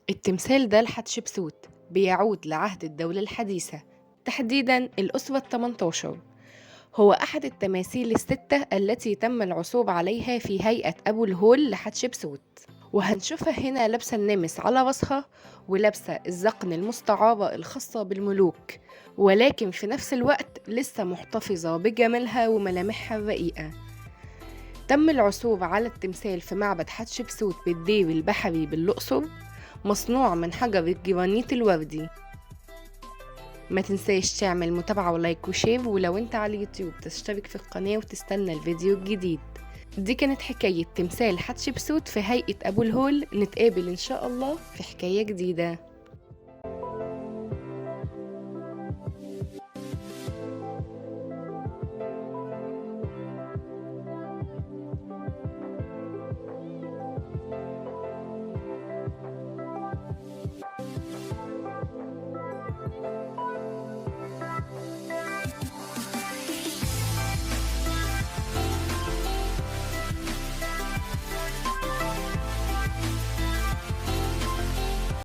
التمثال ده لحتشبسوت بيعود لعهد الدولة الحديثة، تحديداً الأسرة ال18. هو أحد التماثيل الستة التي تم العثور عليها في هيئة أبو الهول لحتشبسوت، وهنشوفها هنا لابسة النمس على راسها ولابسة الذقن المستعارة الخاصة بالملوك، ولكن في نفس الوقت لسه محتفظة بجمالها وملامحها الرقيقة. تم العثور على التمثال في معبد حتشبسوت بالدير البحري بالأقصر، مصنوع من حجر الجرانيت الوردي. ما تنساش تعمل متابعة ولايك وشير، ولو انت على اليوتيوب تشترك في القناة وتستنى الفيديو الجديد. دي كانت حكاية تمثال حتشبسوت في هيئة أبو الهول، نتقابل إن شاء الله في حكاية جديدة.